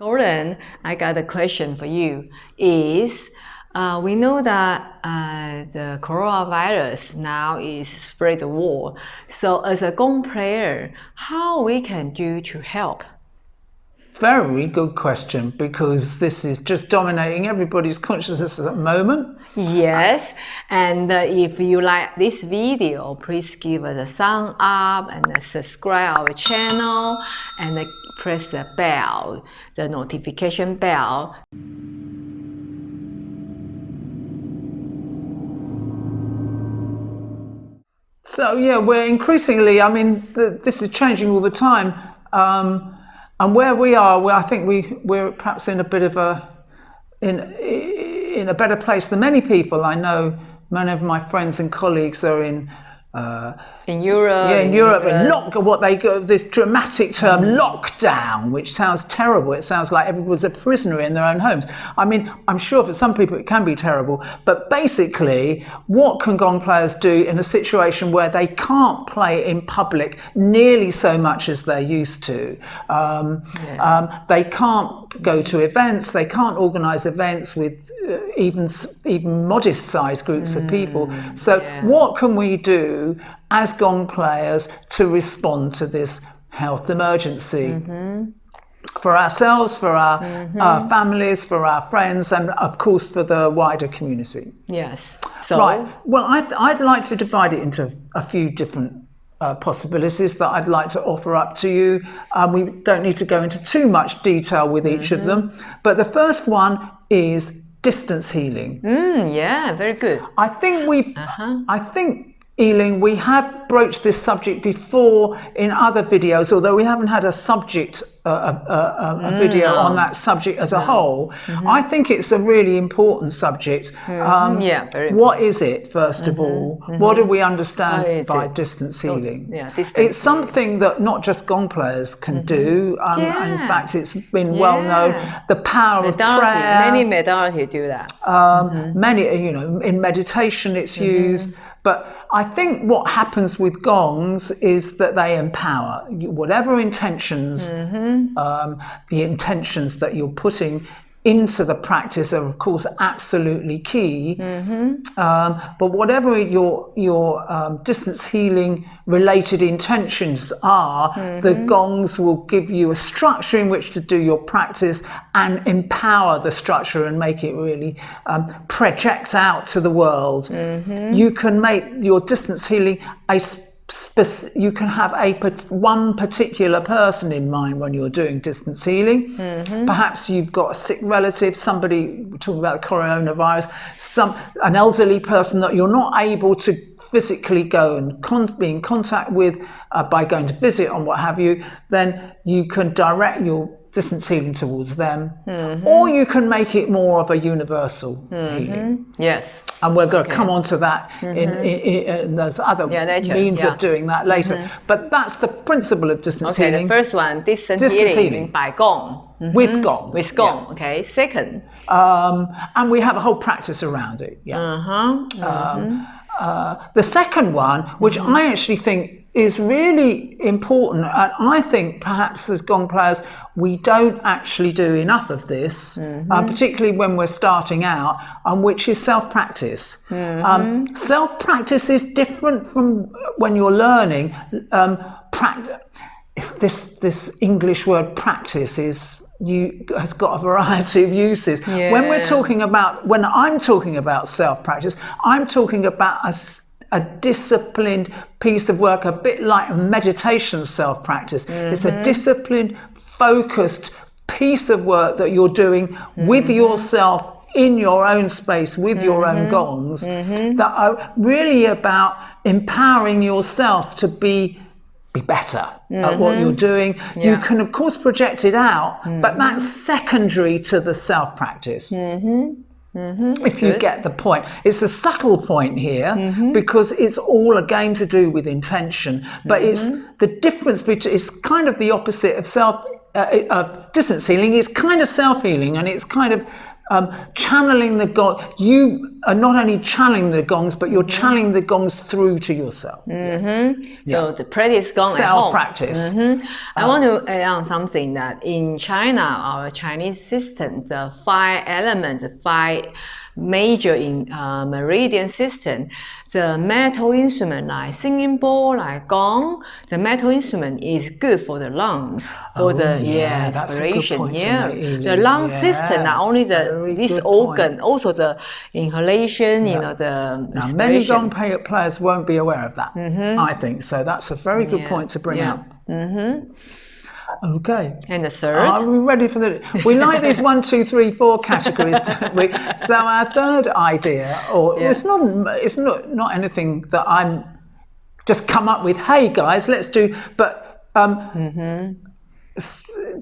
Gordon, I got a question for you. We know that the coronavirus now is spread the world. So as a gong player, how we can do to help? Very good question, because this is just dominating everybody's consciousness at the moment. Yes, and if you like this video, please give us a thumb up and subscribe our channel and press the bell, the notification bell. So yeah, we're increasingly, this is changing all the time. And where we are, I think we're perhaps in a bit of in a better place than many people. I know many of my friends and colleagues are in Europe. Yeah, in Europe, and this dramatic term lockdown, which sounds terrible. It sounds like everyone's a prisoner in their own homes. I mean, I'm sure for some people it can be terrible, but basically, what can gong players do in a situation where they can't play in public nearly so much as they used to? They can't go to events. They can't organise events with even modest-sized groups of people. So, what can we do as gong players to respond to this health emergency? For ourselves, for our families, for our friends, and of course for the wider community. Yes. So, right. Well, I'd like to divide it into a few different possibilities that I'd like to offer up to you. We don't need to go into too much detail with each of them, but the first one is distance healing. Yeah, very good. I think Eileen, we have broached this subject before in other videos, although we haven't had a subject, a video on that subject as a whole. I think it's a really important subject. What is it, first of all? What do we understand by distance healing? It's something that not just gong players can do. In fact, it's been well known. The power of prayer. Many modalities do that. Many, in meditation it's used. But I think what happens with gongs is that they empower. Whatever intentions, the intentions that you're putting into the practice are, of course, absolutely key. But whatever your distance healing related intentions are, the gongs will give you a structure in which to do your practice and empower the structure and make it really project out to the world. You can make your distance healing you can have one particular person in mind when you're doing distance healing. Perhaps you've got a sick relative, somebody, we're talking about the coronavirus, an elderly person that you're not able to physically go and be in contact with by going to visit and what have you. Then you can direct your distance healing towards them, or you can make it more of a universal healing. Yes. And we're going to come on to that in there's other means of doing that later. But that's the principle of distance healing. The first one, distance healing by gong. With gong. With gong, okay. Second. And we have a whole practice around it. The second one, which I actually think is really important, and I think perhaps as gong players we don't actually do enough of this, particularly when we're starting out, which is self-practice. Self-practice is different from when you're learning. This English word practice has got a variety of uses. When I'm talking about self-practice, I'm talking about a disciplined piece of work, a bit like a meditation self-practice. It's a disciplined, focused piece of work that you're doing with yourself in your own space, with your own gongs, that are really about empowering yourself to be better at what you're doing. You can, of course, project it out, but that's secondary to the self-practice. If you get the point. It's a subtle point here because it's all again to do with intention, but it's the difference between, it's kind of the opposite of distance healing. It's kind of self-healing, and it's kind of channeling the gong. You are not only channeling the gongs, but you're channeling the gongs through to yourself. So the practice gong at home. Self-practice. I want to add on something that in China, our Chinese system, the 5 elements, the 5 major in meridian system, the metal instrument like singing bowl, like gong, the metal instrument is good for the lungs, for respiration. The lung system, not only this organ, also the inhalation, the now, respiration. many gong players won't be aware of that, I think. So that's a very good point to bring up. Okay. And the third? Are we ready for we like these 1, 2, 3, 4 categories, don't we? So our third idea, it's not anything that I'm just come up with, hey guys, let's do, but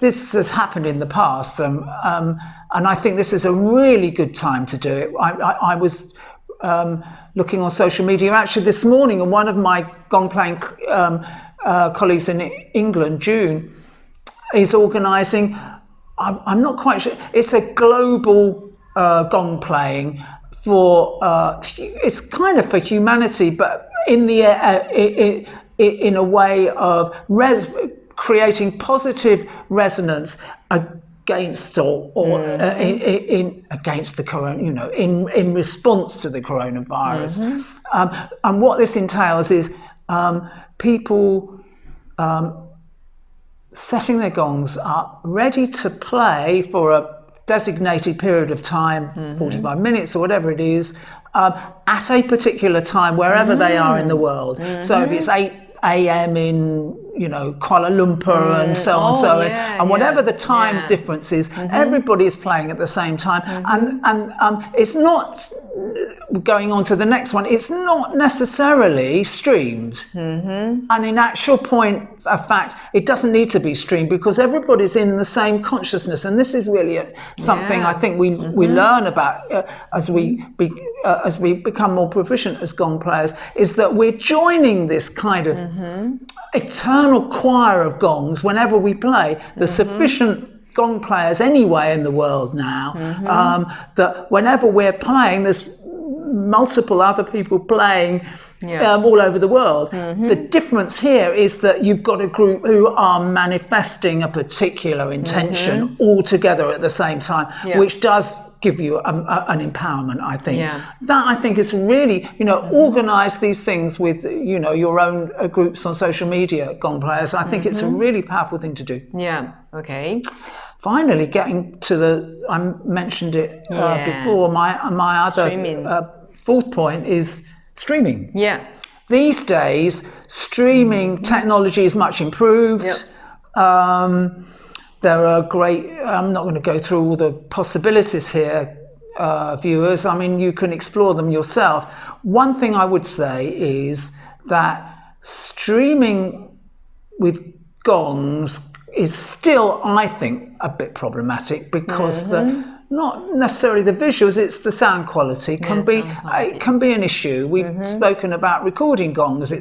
this has happened in the past, and I think this is a really good time to do it. I was looking on social media actually this morning, and one of my gong playing colleagues in England, June, is organising, I'm not quite sure, it's a global gong playing for, it's kind of for humanity, but in a way of creating positive resonance against against the corona, in response to the coronavirus. And what this entails is people setting their gongs up, ready to play for a designated period of time, 45 minutes or whatever it is, at a particular time, wherever they are in the world. So if it's 8 a.m. in, Kuala Lumpur and so on, and whatever the time difference is, everybody's playing at the same time. And it's not going on to the next one. It's not necessarily streamed. And in actual point of fact, it doesn't need to be streamed because everybody's in the same consciousness. And this is really something I think we learn about as we become more proficient as gong players, is that we're joining this kind of eternal choir of gongs whenever we play. There's sufficient gong players anyway in the world now, that whenever we're playing, there's multiple other people playing all over the world. The difference here is that you've got a group who are manifesting a particular intention all together at the same time, which does give you an empowerment, I think. That, I think, is really, organize these things with, your own groups on social media, gong players. I think it's a really powerful thing to do. Okay. Finally, getting to I mentioned it before, my other fourth point is streaming. These days, streaming technology is much improved. There are great, I'm not going to go through all the possibilities here, viewers. I mean, you can explore them yourself. One thing I would say is that streaming with gongs is still, I think, a bit problematic because not necessarily the visuals, it's the sound quality can be an issue. We've spoken about recording gongs.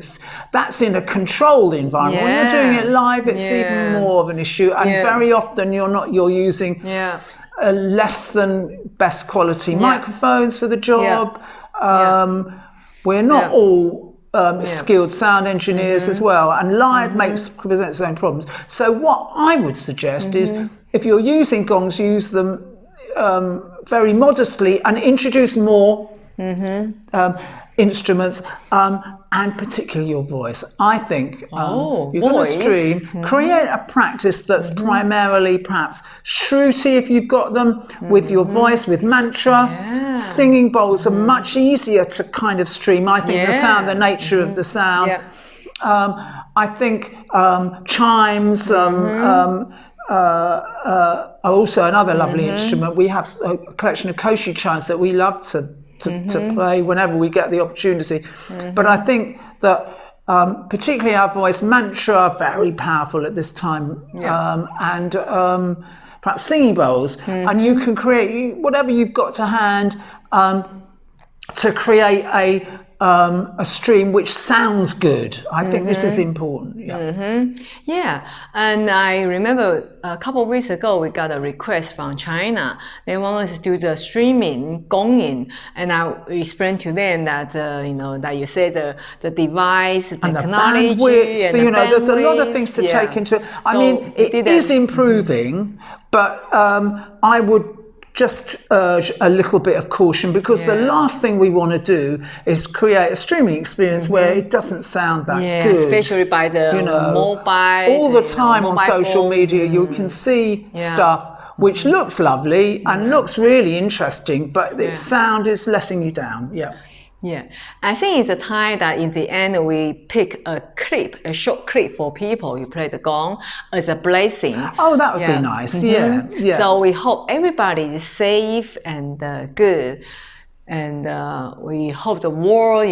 That's in a controlled environment. When you're doing it live, it's even more of an issue. And very often you're using less than best quality microphones for the job. We're not all skilled sound engineers as well, and live presents its own problems. So what I would suggest is, if you're using gongs, use them very modestly and introduce more instruments, and particularly your voice. I think you're going to stream, create a practice that's primarily perhaps shruti if you've got them, with your voice, with mantra. Singing bowls are much easier to kind of stream. I think the sound, the nature of the sound. I think chimes are also another lovely instrument. We have a collection of koshi chimes that we love to play whenever we get the opportunity. But I think that particularly our voice, mantra, very powerful at this time, and perhaps singing bowls, and you can create whatever you've got to hand to create a a stream which sounds good. I think this is important. Yeah, and I remember a couple of weeks ago we got a request from China. They want us to do the streaming gonging, and I explained to them that that you say the device, the technology, bandwidth, and the bandwidth. There's a lot of things to take into. I mean, it is improving, but I would just urge a little bit of caution, because the last thing we want to do is create a streaming experience where it doesn't sound that good. Especially by the mobile. All the time on social media, you can see stuff which looks lovely and looks really interesting, but the sound is letting you down. Yeah, I think it's a time that in the end we pick a short clip for people. You play the gong as a blessing. Oh, that would be nice. Yeah. So we hope everybody is safe and good, and we hope the world,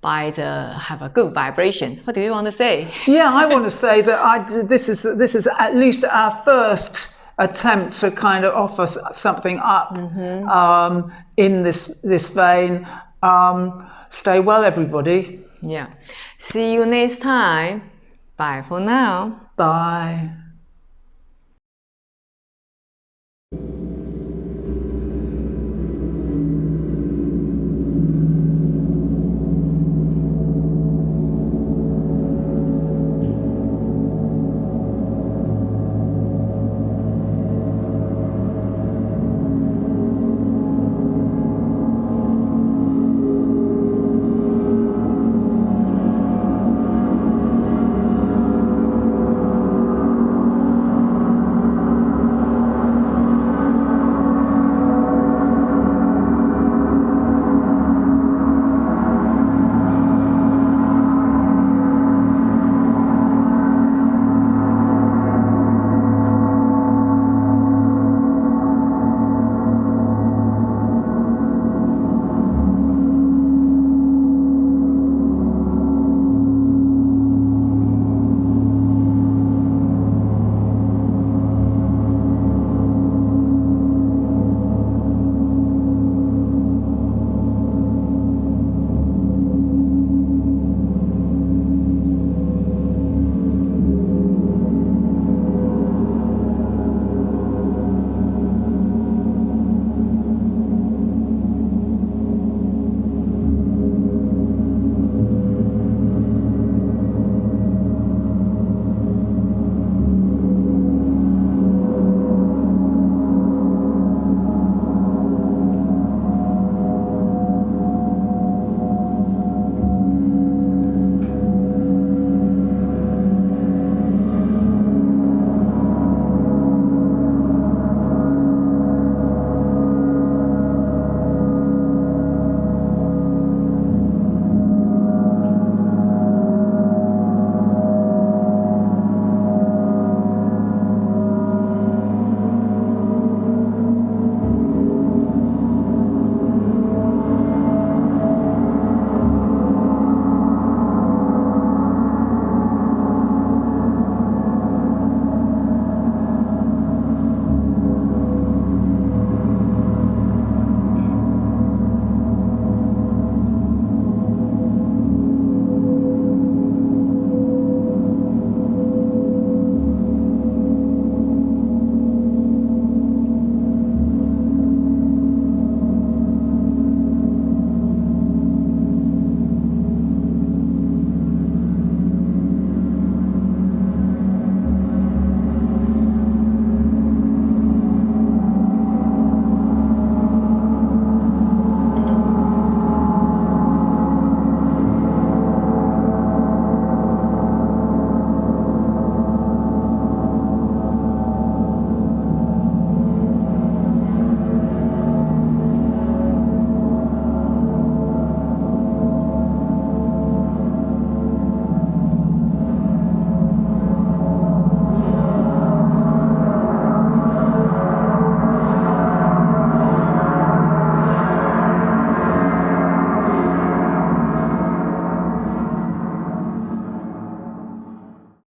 have a good vibration. What do you want to say? Yeah, I want to say that this is at least our first attempt to kind of offer something up in this vein. Stay well, everybody. Yeah. See you next time. Bye for now. Bye.